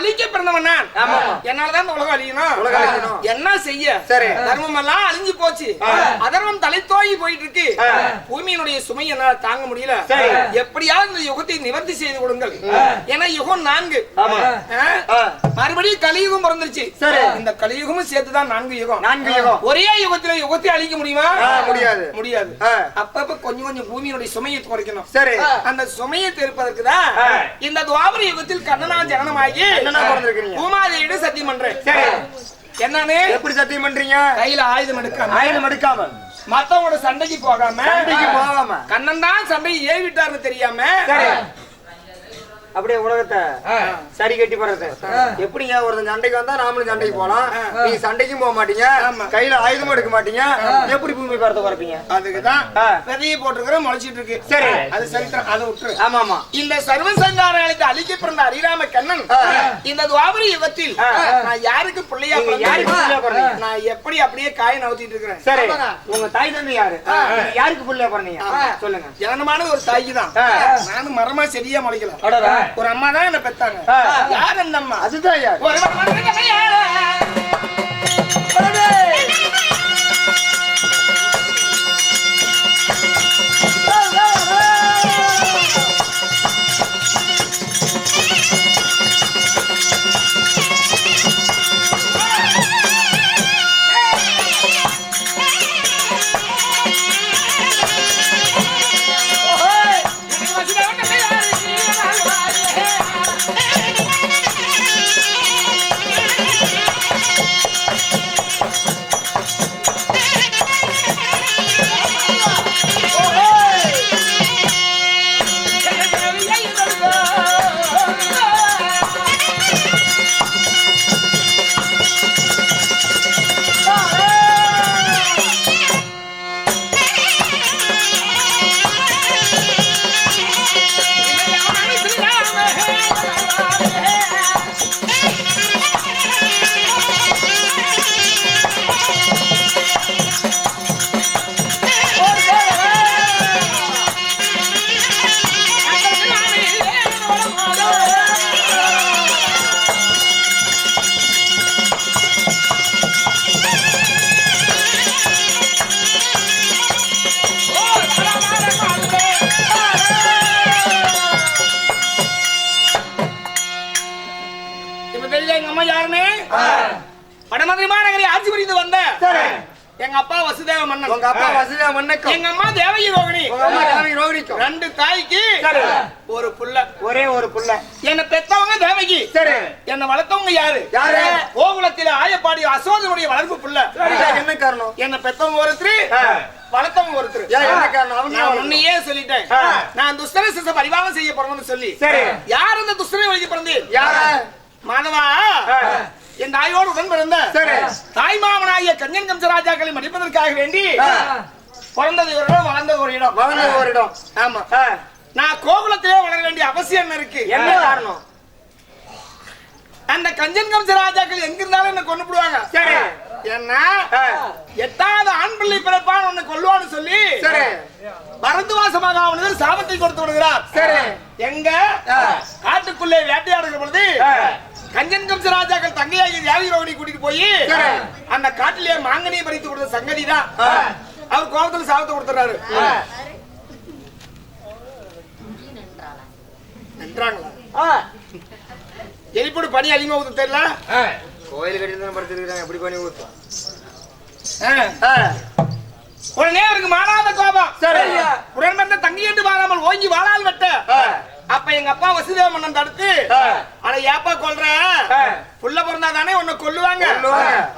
அழிக்க பிறந்தவன் நான். என்னாலதான் இந்த உலகம் அழியணும். என்ன செய்ய? தர்மம் எல்லாம் அழிஞ்சு போச்சு, அதர்மம் தலைத்தோங்கி போயிட்டு இருக்கு. பூமியினுடைய சுமை என்னால தாங்க முடியல. எப்படியாவது இந்த யுகத்தை நிவர்த்தி செய்து கொடுங்கள். ஏன்னா யுகம் 4, மறுபடியும் கலியுகம் பிறந்துருச்சு. இந்த கலியுகமும் சேர்த்துதான் 4 யுகம். ஒரே யுகத்துல யுகத்தை அழிக்க முடியுமா? முடியாது. அப்பப்ப கொஞ்சம் கொஞ்சம் பூமியினுடைய சுமையை குறைக்கணும். அந்த சுமையை தீர்ப்பதற்கு தான் இந்த துவாபர யுகத்தில் கண்ணனா ஜனனமாகி பூமாதேவியோட சத்தியம் பண்றேன். என்னன்னு? எப்படி சத்தியம் பண்றீங்க? கையில ஆயுதம் எடுக்காம மத்தவங்களோட சண்டைக்கு போகாம கண்ணன் தான் சண்டையை ஏவிட்டாருன்னு தெரியாம அப்படியே உலகத்தை சரி கட்டி போறது. எப்படிங்க ஒருத்தன் சண்டைக்கு வந்தா நாமளும் சண்டைக்கு போலாம், நீங்க சண்டைக்கும் போக மாட்டீங்க, கையில ஆயுதமும் எடுக்க மாட்டீங்க, எப்படி பூமி பரத்தை குறைப்பீங்க? அதுக்குதான் விதையை போட்டுக்கிற முளைச்சிட்டு இருக்கு. சரி, அது சரித்திரம், அதை விட்டுரு. ஆமா, இந்த சர்வசங்காரத்தை அழிக்க பிறந்த ஹரிராம கண்ணன் இந்த துவாபர யுகத்தில் நான் யாருக்கு பிள்ளையா பிறந்தேன்? நான் எப்படி அப்படியே காய நவுத்திட்டு இருக்கிறேன். சரி, உங்க தாய் தந்தை யாரு? யாருக்கு பிள்ளையா பிறந்தீங்க சொல்லுங்க. ஜனனமான ஒரு தாய்க்கு தான். நானும் மரமா செடியா முளைக்கல, ஒரு அம்மா தான் என்ன பெத்தாங்க. யார் அந்த அம்மா? அதுதான் யார்? எங்க அப்பா வசுதேவ மன்னன், எங்க அம்மா தேவகி ரோகிணி. 2 தாய்க்கு ஒரு புள்ள, ஒரே ஒரு புள்ள. என்ன பெத்தவங்க தேவகி, என்ன வளர்த்தவங்க யாரு? கோகுலத்தில ஆயப்பாடி அசோகனுடைய வளர்ப்பு புள்ள. என்ன காரணம்? என்ன பெத்தவங்க ஒருத்தர், வளர்த்தவங்க ஒருத்தர். நான் முன்னையே சொல்லிட்டேன், நான் துஷ்டர சிச பரிவாகம் செய்ய போறேன்னு சொல்லி. யார் அந்த துஷ்டரை வழிக்கு பிறந்தேன்? மாதவா, என் தாயோடு உடன் பிறந்த தாய் மாமனாகிய கஞ்சன் கம்சராஜாக்களை மடிப்பதற்காக வேண்டி பிறந்தது ஒரு இடம், வளர்ந்தது ஒரு இடம். ஆமா, நான் கோகுலத்திலே வளர வேண்டிய அவசியம் என்ன இருக்கு? என்ன காரணம்? அந்த கஞ்சன் கம்சராஜாக்கள் எங்க இருந்தாலும் என்ன கொண்டு போடுவாங்க. என்ன 8வது ஆண் பிள்ளை பிறப்பான் உன்னை கொல்லுவான்னு சொல்லி பரந்துவாசமாக அவனுக்கு சாபத்தை கொடுத்து விடுகிறார். எங்க காட்டுக்குள்ளே வேட்டையாடுகிற பொழுது கஞ்சன் கம்சராஜாக்கள் தங்கையாகி தேவகி ரோகிணி கூட்டிட்டு போய் அந்த காட்டிலேயே மாங்கனியை பறித்து கொடுத்த சங்கதி தான். அவர் கோபத்துல சாபத்தை கொடுத்துறாரு. எலிப்போடு பனி அதிகமா ஊத்து தெரியல, கோயில் கட்டி படுத்திருக்காங்க, எப்படி பனி ஊத்தும்? உடனே அவருக்கு மாறாத கோபம். உடன்பட்ட தங்கி என்று வாழாமல் ஓங்கி வாழால் வெட்ட. அப்ப எங்க அப்பா வசுதேவ மன்னன் தடுத்து, அட ஏப்பா கொல்ற, புள்ள பிறந்தா தானே உன்னை கொல்லுவாங்க,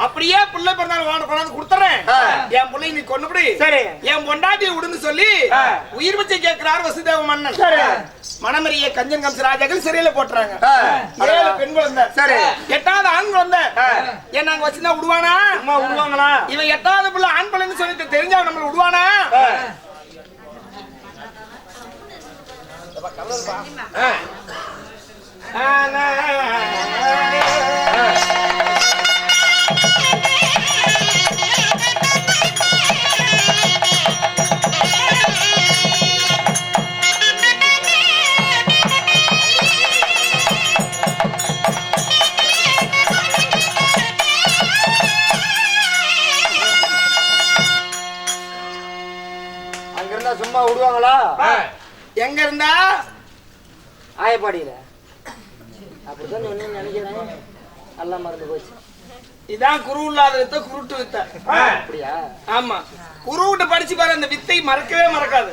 அப்படியே புள்ள பிறந்தாலும் கொண்டாந்து கொடுத்துறேன், என் பிள்ளை நீ கொண்டுபிடி, என் பொண்டாட்டியை விடுன்னு சொல்லி உயிர் பிச்சை கேட்கிறார் வசுதேவ மன்னன். மனமறிய கஞ்சன் கம்சராஜாக்கள் சிறையில போட்டுறாங்க. 7 பெண் குழந்தை, 8வது ஆண் குழந்தை. ஏன் நாங்க வச்சுதான் விடுவானா? விடுவாங்களா? இவன் 8வது பிள்ளை ஆண் பிள்ளைன்னு சொல்லிட்டு தெரிஞ்சா நம்மள விடுவானா? இருந்தாங்களா? எங்க இருந்தா? ஆயப்பாடியில. அப்படிதான் சொன்னேன்னு நினைக்கிறேன். நல்லா மறந்து போச்சு. இதான் குரு இல்லாத வித்த குருட்டு வித்த. அப்படியா? ஆமா, குருவிட்ட படிச்சு பாரு, அந்த வித்தை மறக்கவே மறக்காது.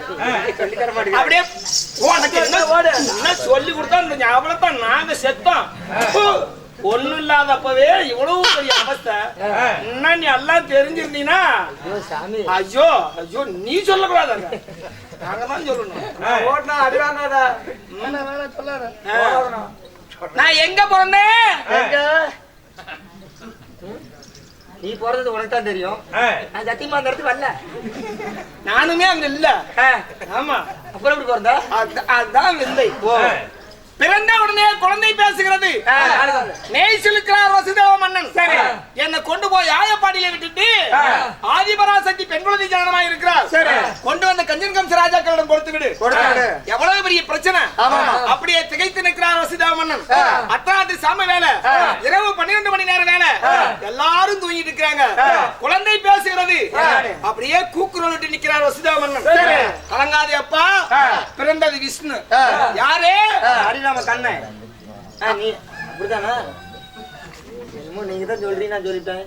அப்படியே உனக்கு என்ன சொல்லி கொடுத்தா இந்த ஞாபகத்தை நாங்க செத்தோம். ஒண்ணும் இல்லாதப்பவே இவ்வளவு பெரிய அவஸ்தை. என்ன நீ எல்லாம் தெரிஞ்சிருந்தீங்கன்னா ஐயோ ஐயோ நீ சொல்லக்கூடாது, நாங்க தான் சொல்லணும். நான் எங்க பிறந்தேன்? நீ போறது உனக்கு தான் தெரியும். நான் சத்தியமா அந்த இடத்துக்கு வரல. நானுமே அங்க இல்ல. ஆமா, அப்புறம் எப்படி பிறந்த? அதுதான் விந்தை. பிறந்த உடனே குழந்தை பேசுகிறது. நெய் சிலுக்கிறார் வசுதேவ மன்னன். என்னை கொண்டு போய் ஆயப்பாடியில விட்டுட்டு ஆதிபராசக்தி பெண் குழந்தை ஜனனமாக இருக்கிறார். கொண்டு வந்த கஞ்சன் கம்ச ராஜாக்களிடம் கொடுத்து விடு. எவ்வளவு பெரிய பிரச்சனை. அப்படியே திகைத்து நிற்கிறார் வசுதேவ மன்னன். அர்த்தராத்திரி சாம வேலை, இரவு 12 மணி நேரம் வேலை, எல்லாரும் தூங்கிட்டு இருக்கிறாங்க. குழந்தை பேசுகிறது. அப்படியே கூக்குரலிட்டு நிற்கிறார் வசுதேவ மன்னன். கலங்காதே அப்பா, பிறந்தது விஷ்ணு. யாரு? கண்ணன். நீ அப்படித்தானா? நீங்க தான் சொல்றீங்க, நான் சொல்லிட்டேன்.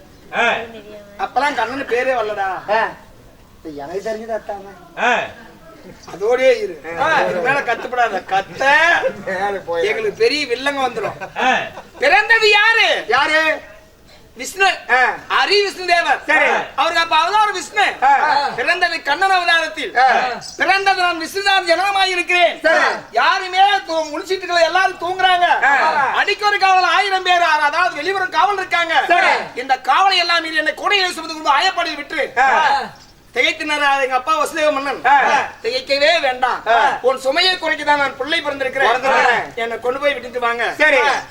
அப்பெல்லாம் கண்ணன் பேரே வரலடா. எனக்கு தெரிஞ்சது அத்தாம. அதோடய இரு, மேல கத்துப்படாத. கத்த எங்களுக்கு பெரிய வில்லங்க வந்துடும். பிறந்தது யாரு? யாரு? விஷ்ணு. ஹரி விஷ்ணு தேவர். அவருக்கு அப்ப அவதாரம் விஷ்ணு. பிறந்தது கண்ணன் அவதாரத்தில். பிறந்தது நான் விஷ்ணுதான் ஜனனமாக இருக்கிறேன். யாருமே முடிச்சிட்டு எல்லாரும் தூங்குறாங்க. அடிக்க ஒரு காவல் 1000 பேர், அதாவது வெளிவரும் காவல் இருக்காங்க. இந்த காவலை எல்லாம் மீறி என்னை கோடையை சுமந்து ஆயப்பாடியில் விட்டு திகைத்தினார் எங்க அப்பா வசுதேவ மன்னன். திகைக்கவே வேண்டாம், உன் சுமையை குறைக்கதான் நான் பிள்ளை பிறந்திருக்கிறேன், என்னை கொண்டு போய் விட்டுட்டு வாங்க.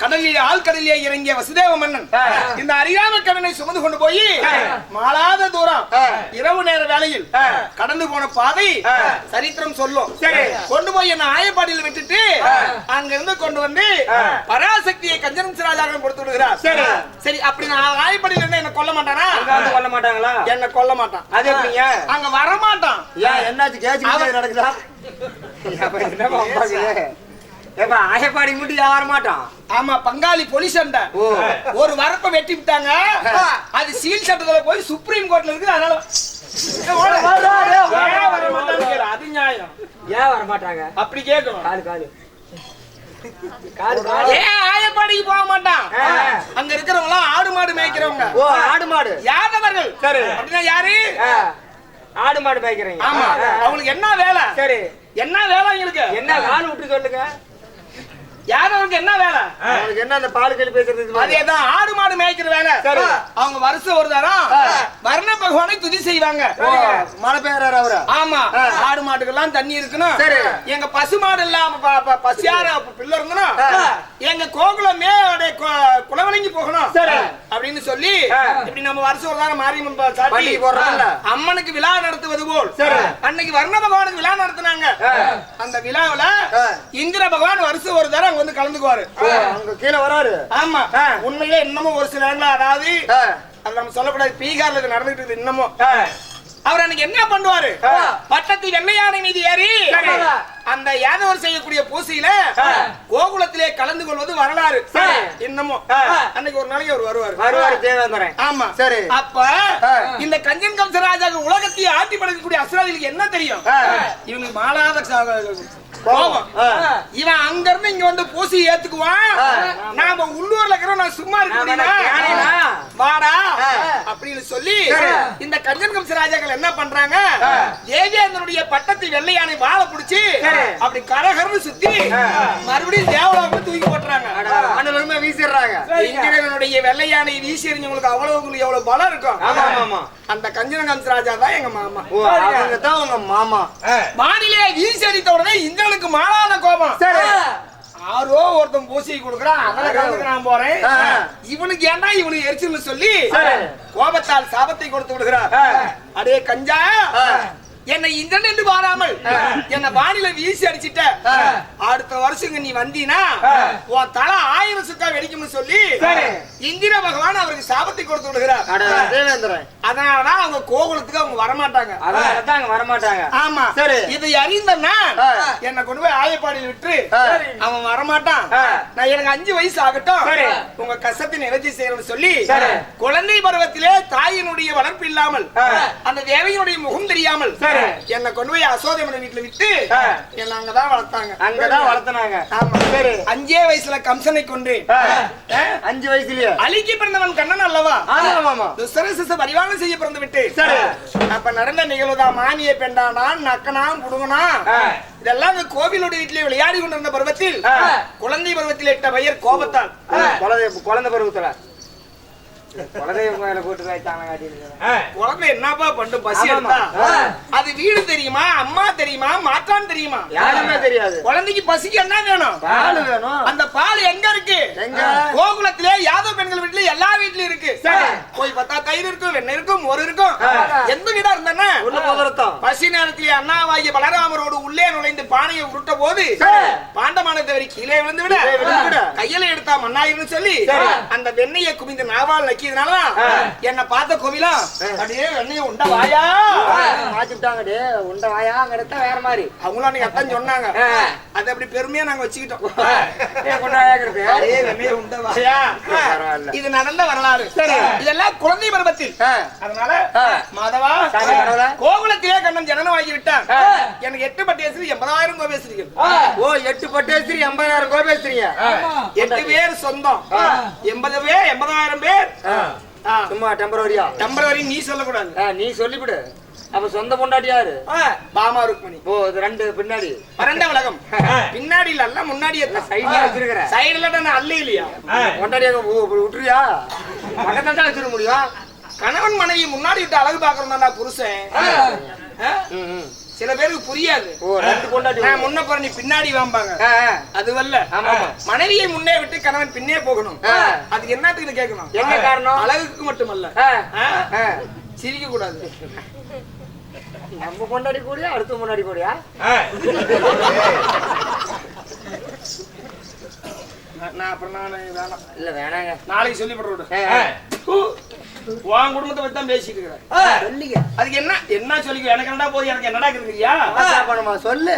கடலிலே ஆழ்கடலிலே இறங்கிய வசுதேவ மன்னன் இந்த அறியாம கடனை சுமந்து கொண்டு போய் மாளாத தூரம் இரவு நேர வேளையில் கடந்து போன பாதை சரித்திரம் சொல்லும். கொண்டு போய் என்ன ஆயப்பாடியில் விட்டுட்டு அங்க இருந்து கொண்டு வந்து பராசக்தியை கஞ்சன்சராஜாவிடம் கொடுத்து விடுகிறார். சரி, அப்படி நான் ஆயப்பாடியில் இருந்து என்ன கொல்ல மாட்டானா? கொல்ல மாட்டாங்களா? என்ன கொல்ல மாட்டான். அது எப்படிங்க? அங்க வர மாட்டான். என்னாச்சு? கேச்சு நடக்குதா? ஆயப்பாடி மட்டும் வர மாட்டான். ஆமா, பங்காளி போலீஸ் சண்டை. ஒரு வரப்ப வெட்டி விட்டாங்க. அது சீல் சட்டத்துல போய் சுப்ரீம் கோர்ட்ல இருக்கு. அதனால அது நியாயம். ஏன் வர மாட்டாங்க அப்படி கேட்கணும். ஏன் ஆயப்பாடிக்கு போக மாட்டான்? அங்க இருக்கிறவங்க ஆடு மாடு மேய்க்கிறவங்க. ஆடு மாடு யாதவர்கள். அப்படின்னா யாரு? ஆடு மாடு மேய்க்கிறீங்க. ஆமா, அவங்களுக்கு என்ன வேலை? சரி, என்ன வேலை? உங்களுக்கு என்ன கால் விட்டு சொல்லுங்க. யாதவருக்கு என்ன வேலை? அவங்களுக்கு என்ன அந்த பால் கழி பேசுறது? அதேதான், ஆடு மாடு மேய்க்கிற வேலை. அவங்க வருஷம் ஒரு தரம் வர்ண பகவானை துதி செய்வாங்க. மழை பெய்யறாரு அவரு. ஆமா, ஆடு மாட்டுக்கெல்லாம் தண்ணி இருக்கணும். எங்க பசு மாடு இல்லாம பசியார பிள்ளை இருந்தணும். எங்க கோகுலமே குலவழங்கி போகணும் அப்படின்னு சொல்லி இப்படி நம்ம வருஷம் ஒரு தரம் மாரியம்மன் அம்மனுக்கு விழா நடத்துவது போல் அன்னைக்கு வர்ண பகவானுக்கு விழா நடத்தினாங்க. அந்த விழாவில இந்திர பகவான் வருஷம் ஒரு தரம் வந்து கலந்துக்குவாரு. கீழே வராரு. ஆமா, உண்மையிலே இன்னமும் ஒரு சில இடங்கள, அதாவது அது நம்ம சொல்லக்கூடாது, பீகார்ல இது நடந்துட்டு இருக்கு இன்னமும். அவர் அன்னைக்கு என்ன பண்ணுவாரு? பட்டத்து வெள்ளையானை மீது ஏறி அந்த யாதவர் செய்யக்கூடிய பூசையில கோகுலத்திலே கலந்து கொள்வது வரலாறு இன்னமும். அன்னைக்கு ஒரு நாளைக்கு அவர் வருவாரு தேவேந்திரன். ஆமா, சரி. அப்ப இந்த கஞ்சன் கம்சராஜா உலகத்தையே ஆட்டி படைக்கக்கூடிய அசுராதிகளுக்கு என்ன தெரியும்? இவங்களுக்கு மாளாத கோபம். இவன் அங்க இருந்து இங்க வந்து பூசி ஏத்துக்குவான். நாம உள்ளூர்ல இருக்கிறோம், நான் சும்மா இருக்க வாடா அப்படின்னு சொல்லி இந்த கஞ்சன் கம்சராஜாக்கள் என்ன பண்றாங்க? தேவேந்திரனுடைய பட்டத்தை வெள்ளையானை வாழ புடிச்சு அப்படி கரகரன்னு சுத்தி மறுபடியும் தேவலோகத்தை தூக்கி போட்டுறாங்க. அண்ணலுமே வீசிடுறாங்க. இந்திரனுடைய வெள்ளையானை வீசி எறிஞ்சவங்களுக்கு எவ்வளவு பலம் இருக்கும். அந்த கஞ்சன் கம்சராஜா தான் எங்க மாமா. அவங்க தான் உங்க மாமா. வானிலே வீசி அடித்த உடனே இந்திரனுக்கு மாறாத கோபம். யாரோ ஒருத்தன் பூசி கொடுக்குறான், அதனால கலந்துக்கு நான் போறேன். இவனுக்கு ஏன்டா இவனுக்கு எரிச்சல் சொல்லி கோபத்தால் சாபத்தை கொடுத்து விடுகிறார். அடே கஞ்சா, என்னை இந்திரன் என்று பாராமல் என்ன வானிலை வீசி அடிச்சிட்ட. அடுத்த வருஷம் நீ வந்தீனா உன் தலை 1000 சுக்கா வெடிக்கும்னு சொல்லி இந்திர பகவான் அவருக்கு சாபத்தை கொடுத்து விடுகிறார். அதனாலதான் அவங்க கோகுலத்துக்கு அவங்க வரமாட்டாங்க. வரமாட்டாங்க. ஆமா சரி. இதை அறிந்தன்னா என்ன கொண்டு போய் ஆயப்பாடியில் விட்டு அவன் வரமாட்டான். நான் எனக்கு 5 வயசு ஆகட்டும் உங்க கஷ்டத்தை நிவர்த்தி செய்யணும்னு சொல்லி குழந்தை பருவத்திலே தாயினுடைய வளர்ப்பு இல்லாமல் அந்த தேவையினுடைய முகம் தெரியாமல் என்ன கொண்டு போய் அசோதமன வீட்டுல விட்டு என்ன அங்கதான் வளர்த்தாங்க. அங்கதான் வளர்த்தனாங்க. ஆமா சரி. 5 வயசுல கம்சனை கொன்று 5 வயசுலயே அழிக்கு பிறந்தவன் கண்ணன் அல்லவா? துஷ்டரச பரிவாரம் செய்ய பிறந்து விட்டு அப்ப நடந்த நிகழ்வுதான் மானிய பெண்டானான் நக்கனான் புடுங்கனா இதெல்லாம் அந்த கோவிலுடைய வீட்டிலே விளையாடி கொண்டிருந்த பருவத்தில் குழந்தை பருவத்தில் இட்ட பெயர் கோபத்தால் குழந்தை பருவத்துல குழந்தை என்னப்பா பண்ணு பசி எடுத்தா அது வீடு தெரியுமா அம்மா தெரியுமா மாற்றான் தெரியுமா? யாருமே தெரியாது. குழந்தைக்கு பசிக்கு என்ன வேணும்? பால் வேணும். அந்த பால் எங்க இருக்கு? கோகுலத்திலே யாதவ பெண்கள் வீட்டுல எல்லா வீட்லயும் இருக்கு. போய் பார்த்தா தயிர் இருக்கும் வெண்ணெய் இருக்கும் மோர் இருக்கும். எந்த வீடா இருந்தானே பசி நேரத்திலே அண்ணாவாகிய பலராமரோடு உள்ளே நுழைந்து பானையை உருட்ட போது பாண்டமானதவரை கீழே விழுந்து விட கையில எடுத்தா மண்ணாயிருந்து சொல்லி அந்த வெண்ணெயை குமிந்து நாவால் நக்கி என்ன பார்த்த கோவிலா அப்படியே வெண்ணைய உண்ட வாயா மாத்திட்டாங்க. உண்ட வாயாங்கிறத வேற மாதிரி அவங்களும் அன்னைக்கு அத்தான் சொன்னாங்க. அது அப்படி பெருமையா நாங்க வச்சுக்கிட்டோம். உண்ட வாயா இது நடந்த வரலாறு. இதெல்லாம் குழந்தை பருவத்தில். அதனால மாதவா கோகுலத்திலே கண்ணன் ஜனனமாகி விட்டான். எனக்கு 8 பட்டேஸ்வரி 80,000 கோபேஸ்வரிகள். ஓ 8 பட்டேஸ்வரி 80,000 கோபேஸ்வரிங்க. 8 பேர் சொந்தம் 80,000 பேர் சும்மா டெம்பரவரி நீ சொல்லக்கூடாது. நீ சொல்லிவிடு. அப்ப சொந்த பொண்டாட்டி யாரு? பாமா ருக்மணி. ஓ இது 2 பின்னாடி பரண்ட உலகம் பின்னாடி இல்ல முன்னாடியே சைடுல வச்சிருக்கிற. சைடுல நான் அல்ல இல்லையா பொண்டாட்டியாக விட்டுறியா? பக்கத்தான் தான் வச்சிருக்க முடியும். கணவன் மனைவி முன்னாடி விட்டு அழகு பாக்குறோம்டா புருஷன். சில பேருக்கு புரியாது. முன்ன போற நீ பின்னாடி வாம்பாங்க. அது வல்ல மனைவியை முன்னே விட்டு கணவன் பின்னே போகணும். அதுக்கு என்னத்துக்கு கேட்கணும்? என்ன காரணம்? அழகுக்கு மட்டுமல்ல சிரிக்க கூடாது. நம்ம கொண்டாடி கூடியா அடுத்த முன்னாடி கூடியா? நான் அப்புறம் வேணாம் இல்ல வேணாங்க நாளைக்கு சொல்லி போட்டு உன் குடும்பத்தை பத்தி தான் பேசிட்டு இருக்கிறேன். அதுக்கு என்ன சொல்லிக்க எனக்கு என்னடா போய் எனக்கு என்னடா இருக்குறியா? சொல்லு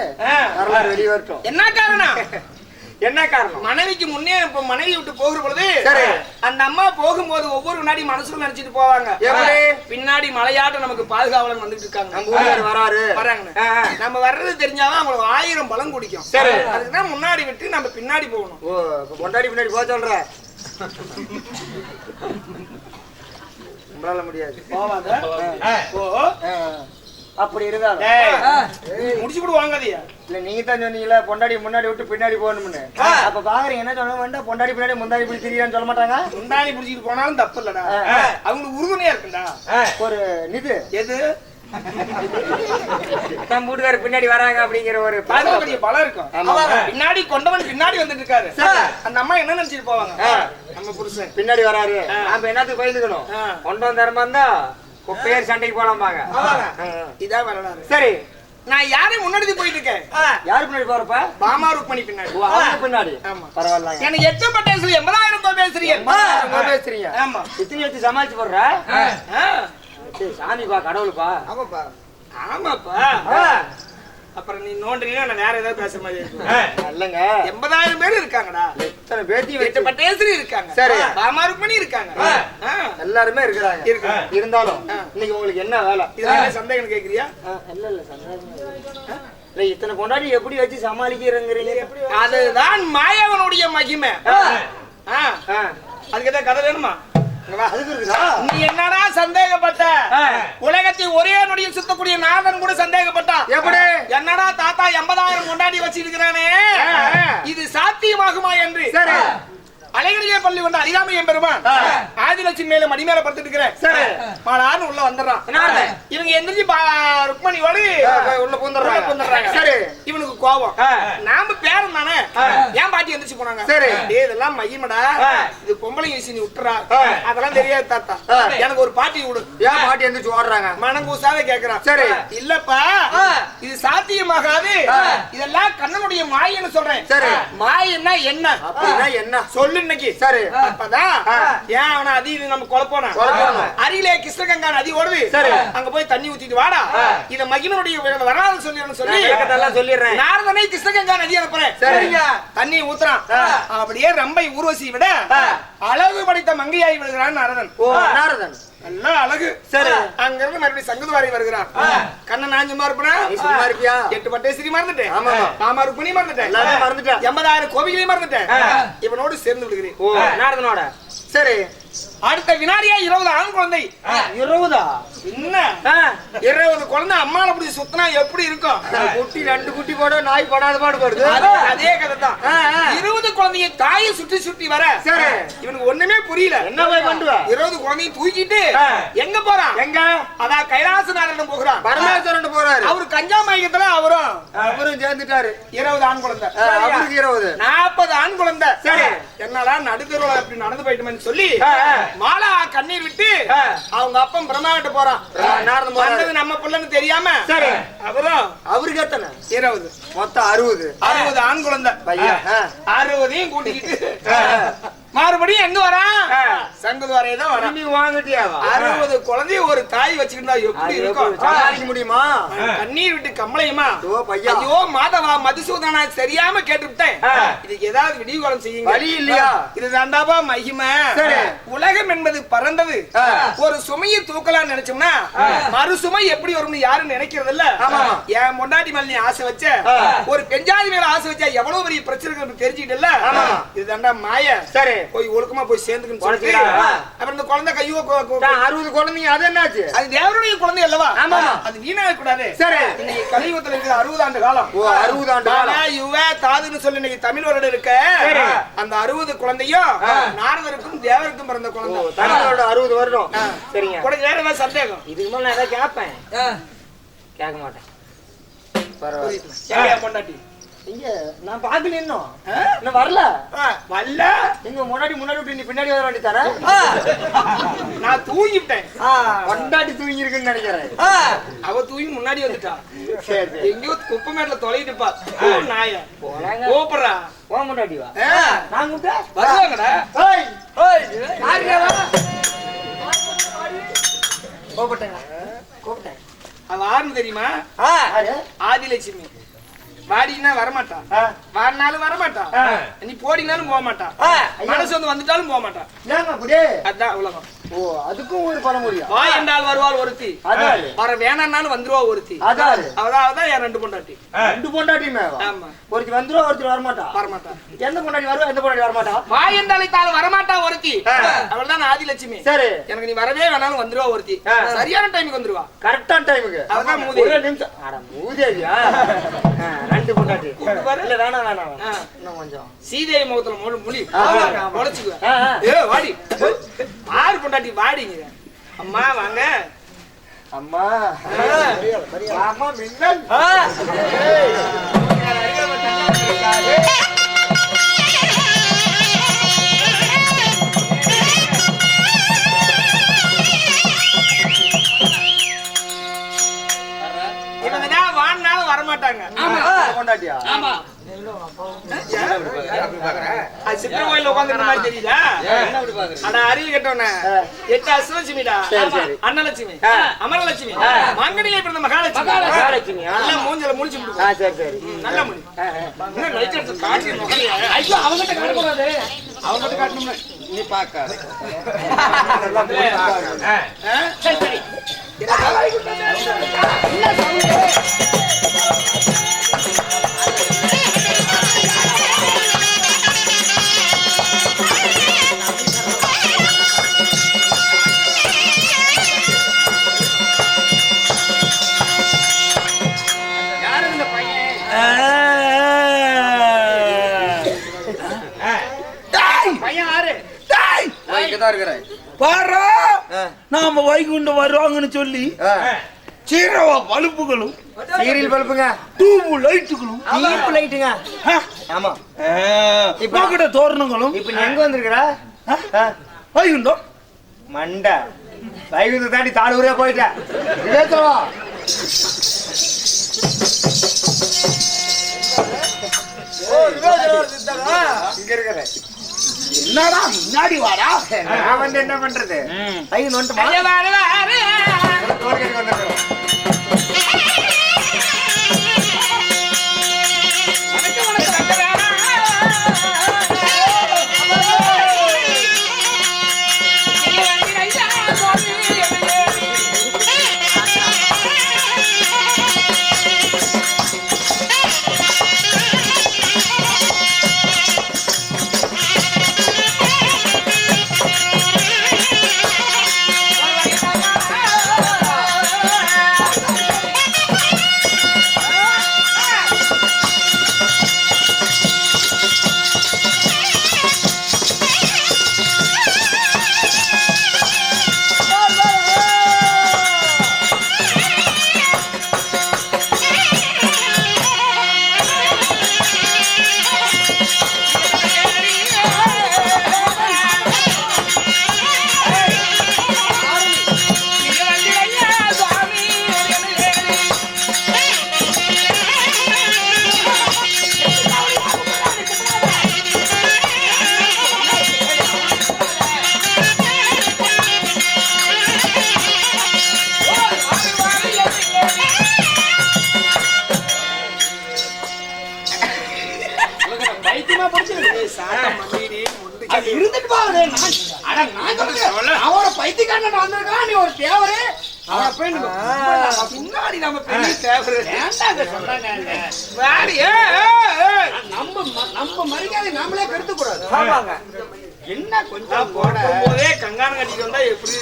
வெளியே வரட்டும். என்ன காரணம்? என்ன காரணம்? மனைவிக்கு முன்னே மனைவி விட்டு போகிற பொழுது அந்த அம்மா போகும்போது ஒவ்வொரு வினாடி மனசுல நினைச்சிட்டு போவாங்க. பின்னாடி மலையாட்டம் நமக்கு பாதுகாவலன் வந்துட்டு இருக்காங்க வராங்க. நம்ம வர்றது தெரிஞ்சாதான் அவங்களுக்கு 1000 பலம் குடிக்கும். அதுக்குதான் முன்னாடி விட்டு நம்ம பின்னாடி போகணும். முன்னாடி பின்னாடி போக சொல்ற முடியாது. அப்படி இருந்தாலும் முடிச்சு கூட வாங்காதியா? இல்ல நீங்க தான் சொன்னீங்களா பொண்டாடி முன்னாடி விட்டு பின்னாடி போகணும்னு. அப்ப பாக்குறீங்க என்ன சொல்ல வேண்டாம் பொண்டாடி பின்னாடி முந்தாடி பிடி திரியான்னு சொல்ல மாட்டாங்க. முந்தாடி பிடிச்சிட்டு போனாலும் தப்பு இல்லடா. அவங்களுக்கு உறுதுணையா இருக்குண்டா ஒரு நிது. எது நம்ம வீட்டுக்காரர் பின்னாடி வராங்க அப்படிங்கிற ஒரு பலம் இருக்கும். பின்னாடி கொண்டவன் பின்னாடி வந்துட்டு இருக்காரு. அந்த அம்மா என்ன நினைச்சிட்டு போவாங்க? நம்ம புருஷன் பின்னாடி வராரு நம்ம என்னத்துக்கு பயந்துக்கணும்? கொண்டவன் தரமா இருந்தா பேர் சண்டைக்கு போலாம்பாங்க. இதான் வரலாறு. சரி நான் யாரையும் முன்னாடி போயிட்டு இருக்கேன். யாரு பின்னாடி போறப்ப? பாமா ருக்மணி பின்னாடி. பின்னாடி. பரவாயில்ல. எனக்கு 8 பட்டேஸ்வரி 80,000 கோபேஸ்வரிங்க. ஆமா இத்தனை வச்சு சமாளிச்சு போடுற சாமிப்பா கடவுளுப்பா. ஆமாப்பா ஆமாப்பா. அப்புறம் நீ நோண்டீங்கன்னா நான் வேற ஏதாவது பேச மாதிரி இல்லங்க. 80,000 பேர் இருக்காங்கடா. எத்தனை பேத்தி 8 பட்டேஸ்வரி இருக்காங்க. சரி பாமா ருக்மணி இருக்காங்க. எல்லாருமே இருக்கிறாங்க. இருந்தாலும் இன்னைக்கு உங்களுக்கு என்ன வேலை? இதனால சந்தேகம் கேக்குறியா? இல்ல சந்தேகம் இல்ல. இத்தனை கொண்டாடி எப்படி வச்சு சமாளிக்கிறீங்க? அதுதான் மாயவனுடைய மகிமை. அதுக்கு ஏதாவது கதை வேணுமா? நீ என்னடா சந்தேகப்பட்ட? உலகத்தை ஒரே நொடியில் சுத்தக்கூடிய நாதன் கூட சந்தேகப்பட்டான். எப்படி? என்னடா தாத்தா 80,000 கொண்டாடி வச்சிருக்கிறானே இது சாத்தியமாகுமா என்று அலைகளிலே பள்ளி கொண்ட அறியாமை எம்பெருமான் ஆதிலட்சுமி மேல மடி மேல படுத்துட்டு இருக்கிறேன். மாலான்னு உள்ள வந்துடுறான். இவங்க எந்திரிச்சு ருக்மணியோடு உள்ள பூந்துடுறாங்க. சரி, இவனுக்கு கோபம். நாம பேரன் தானே, ஏன் பாட்டி எந்திரிச்சு போனாங்க? சரி, இதெல்லாம் மையமடா, இது பொம்பளை வீசி நீ விட்டுறா, அதெல்லாம் தெரியாது தாத்தா, எனக்கு ஒரு பாட்டி விடு. ஏன் பாட்டி எந்திரிச்சு ஓடுறாங்க? மனங்கூசாவே கேக்குறான். சரி, இல்லப்பா இது சாத்தியமாகாது, இதெல்லாம் கண்ணனுடைய மாயன்னு சொல்றேன். சரி, மாயன்னா என்ன அப்படின்னா என்ன சொல்லு இன்னைக்கு. சரி, அப்பதான் ஏன் அவன அதி நம்ம குழப்போனா, அருகிலே கிருஷ்ணகங்கா நதி ஓடுது. சரி, அங்க போய் தண்ணி ஊத்திட்டு வாடா, இத மகிமனுடைய வரலாறு சொல்லி சொல்லிடுறேன். நாரதனை கிருஷ்ணகங்கா நதி அனுப்புறேன். சரிங்க, தண்ணி ஊத்துறான். அப்படியே ரம்பை ஊர்வசி விட அழகு படைத்த மங்கையாய் விடுகிறான் நாரதன். நாரதன் நல்லா அழகு. சரி, அங்க இருந்து மறுபடியும் சங்குதுவாரி வருகிறான். கண்ணன் நான் சும்மா இருப்பா, 8 பட்டேஸ்வரி மறந்துட்டேன், மாமா ருக்மிணி மறந்துட்டேன், 80,000 கோவிலையும் மறந்துட்டேன், இவனோடு சேர்ந்து விடுகிறேன். நாரதனோட. சரி, அடுத்த வினாடியா 20 ஆண் குழந்தை. 20 என்ன 20 குழந்தை அம்மால அப்படி சுத்தினா எப்படி இருக்கும்? குட்டி 2 குட்டி போட நாய் படாத பாடு படுது. அதே கதை தான். 20 குழந்தைய தாயை சுற்றி சுற்றி வர. சரி, இவனுக்கு ஒண்ணுமே புரியல. என்ன போய் பண்ணுவ? 20 குழந்தைய தூக்கிட்டு எங்க போறான்? எங்க? அதான் கைலாசநாதன் போகிறான். பரமேஸ்வரன் போறாரு. அவரு கஞ்சா மயக்கத்துல அவரும் சேர்ந்துட்டாரு. 20 ஆண் குழந்தை. அவருக்கு 20 40 ஆண் குழந்தை. சரி, என்னால நடுத்தருவுல அப்படி நடந்து போயிட்டோம்னு சொல்லி மாலா கண்ணீர் விட்டு அவங்க அப்பன் பிரம்மா கிட்ட போறான். நம்ம பிள்ளைன்னு தெரியாம. சரி, அப்புறம் அவருக்கு எத்தனை? 20, மொத்தம் 60 ஆண் குழந்தை. 60ஐயும் கூட்டிக்கிட்டு மறுபடியும் எங்க வரான்? சங்குதுவாரையே தான் வரான். நீ வாங்கிட்டியா? 60 குழந்தைய ஒரு தாய் வச்சுக்கிட்டா எப்படி இருக்கும்? சமாளிக்க முடியுமா? கண்ணீர் விட்டு கம்பளையுமா, ஐயோ மாதவா மதுசூதனா தெரியாம கேட்டுவிட்டேன், இதுக்கு ஏதாவது விடிவுகாலம் செய்யுங்க. வழி இல்லையா? இது தாண்டாபா மகிமை. உலகம் என்பது பறந்தது. ஒரு சுமையை தூக்கலாம்னு நினைச்சோம்னா மறு சுமை எப்படி வரும்னு யாரும் நினைக்கிறது இல்ல. என் முன்னாடி மேல நீ ஆசை வச்ச, ஒரு பெஞ்சாதி மேல ஆசை வச்சா எவ்வளவு பெரிய பிரச்சனை தெரிஞ்சுக்கிட்டு இல்ல. இது தாண்டா மாய. சரி, போய் ஒழுக்கமா போய் சேர்ந்துக்கன்னு சொல்லி அப்புறம் இந்த குழந்தை கையோ 60 குழந்தைங்க. அது என்னாச்சு? அது தேவனுடைய குழந்தை அல்லவா? அது வீணாக கூடாது. சரி, இன்னைக்கு கலியுகத்துல இருக்கிற 60 ஆண்டு காலம். 60 ஆண்டு காலம் யுவ தாதுன்னு சொல்லி இன்னைக்கு தமிழ் வருடம் இருக்க. அந்த 60 குழந்தையும் நாரதருக்கும் தேவருக்கும் பிறந்த குழந்தை. தமிழோட 60 வருடம். சரிங்க, உனக்கு வேற ஏதாவது சந்தேகம்? இதுக்கு மேல நான் ஏதாவது கேட்பேன்? கேட்க மாட்டேன். பரவாயில்ல. பொண்டாட்டி இங்க நான் பாக்கல, இன்னும் வரல. எங்க முன்னாடி விட்டு நீ பின்னாடி வர வேண்டியதானே? நான் தூங்கிட்டேன். கொண்டாடி தூங்கி இருக்குன்னு நினைக்கிறேன். அவ தூங்கி முன்னாடி வந்துட்டா. எங்கயோ குப்பை மேட்ல தொலைட்டுப்பா. நாய கூப்பிடுறா. ஓ முன்னாடி வா. நான் வருவாங்கடா. கூப்பிட்டேன். அவ யாருன்னு தெரியுமா? ஆதிலட்சுமி. வாடினா வரமாட்டா, வாடினாலும் வரமாட்டா, நீ போடினாலும் போக மாட்டா, மனசு வந்து வந்துட்டாலும் போக மாட்டா. அதான் உலகம். ஓ, அதுக்கும் ஒரு பழமொழியா? வா என்றால் வருவாள் ஒருத்தி, வர வேணாம்னாலும் வந்துருவா ஒருத்தி. அதான் என் 2 பொண்டாட்டி. 2 பொண்டாட்டியுமே? ஆமா. ஒருத்தி வந்துருவா, ஒருத்தி வரமாட்டா. எந்த பொண்டாட்டி வருவா, எந்த பொண்டாட்டி வரமாட்டா? வா என்றால் வரமாட்டா ஒருத்தி, அவள் தான் ஆதிலட்சுமி. சரி, எனக்கு நீ வரவே வேணாலும் வந்துருவா ஒருத்தி. சரியான டைமுக்கு வந்துருவா. கரெக்டான டைமுக்கு. அதான் மூதேவி. ஒரு நிமிஷம். அட மூதேவியா? 2 பொண்டாட்டி. இல்ல வேணாம் வேணாம். இன்னும் கொஞ்சம் சீதேவி முகத்துல முடி முளைச்சுக்குவேன். ஏ வாடி, 6 பொண்டாட்டி வாடிங்க. அம்மா வாங்க. அம்மா அம்மா மின்னல். இவங்கதான் வாடினாலும் வரமாட்டாங்க. பொண்டாட்டியா? ஆமா. சித்திர கோயில உட்கார்ந்து மாதிரி தெரியுதா? அட அறிவு கேட்டவன 8 அசுலட்சுமிடா. அன்னலட்சுமி, அமரலட்சுமி, மாங்கனியில பிறந்த மகாலட்சுமி. நல்ல மூஞ்சல முடிச்சு விடுவா. சரி சரி, நல்ல முடி. இன்னும் லைட் எடுத்து காட்டி முகலையா? ஐயோ, அவங்கிட்ட காட்ட கூடாது. அவங்கிட்ட காட்டணும்னா நீ பாக்க. சரி சரி. பையன் ஆறு இங்கதான் இருக்கிறேன் பாரா நாம வைகுண்டம் வருவாங்கன்னு சொல்லி சீரவா பல்புகளும் சீரியல் பல்புங்க டியூப் லைட்டுகளும் டீப் லைட்டுங்க ஆமா இப்ப தோரணங்களும் இப்ப நீ எங்க வந்திருக்கிற வைகுண்டம் மண்டை வைகுந்த தாண்டி தாளூரே போயிட்டேன் விவேச்சவா இங்க இருக்கிறேன் என்னடா முன்னாடி வாடா நான் வந்து என்ன பண்றது வைகுந்த வந்துட்டுமா தோல்கடிக்கு வந்துருக்கேன் அவரோட பைத்தியக்காரன் வந்திருக்கான் நீ ஒரு தேவரு அவனை போய் முன்னாடி நம்ம பெரிய தேவரு நம்ம மரியாதை நாமளே கருத்து கூடாது ஆமாங்க என்ன கொஞ்சம் போதே கங்கானம் கட்டிட்டு வந்தா எப்படி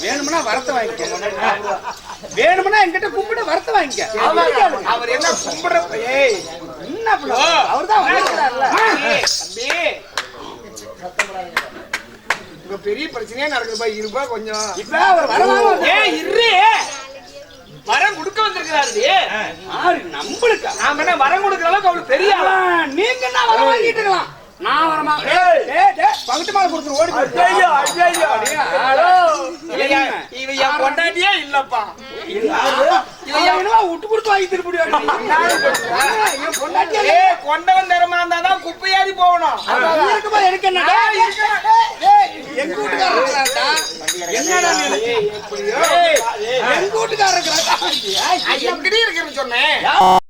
வேணும்னா வரத்தை வாங்கிக்க வேணும்னா என்கிட்ட கும்பிட்டு வரத்தை வாங்கிக்க அவர் என்ன கும்பிடுற என்ன அவர்தான் இப்ப பெரிய பிரச்சனையா நடக்குதுப்பா இருப்பா கொஞ்சம் இப்ப அவர் வரம் கொடுக்க வந்திருக்கிறாரு நம்மளுக்கு நாம என்ன வரம் கொடுக்கிற அளவுக்கு அவளுக்கு பெரிய நீங்க என்ன வரம் வாங்கிட்டு இருக்கலாம் நான் வரமா பகுத்து மாலை கொடுத்து ஓடி இவ என் பொண்டாட்டியே இல்லப்பா விட்டு கொடுத்து வாங்கி திருப்பி கொண்டவன் தரமா இருந்தாதான் குப்பையாரி போகணும் எனக்கு என்ன எங்க வீட்டுக்காரன் என்னடா எங்க வீட்டுக்காரன் எங்கடி இருக்குன்னு சொன்னேன்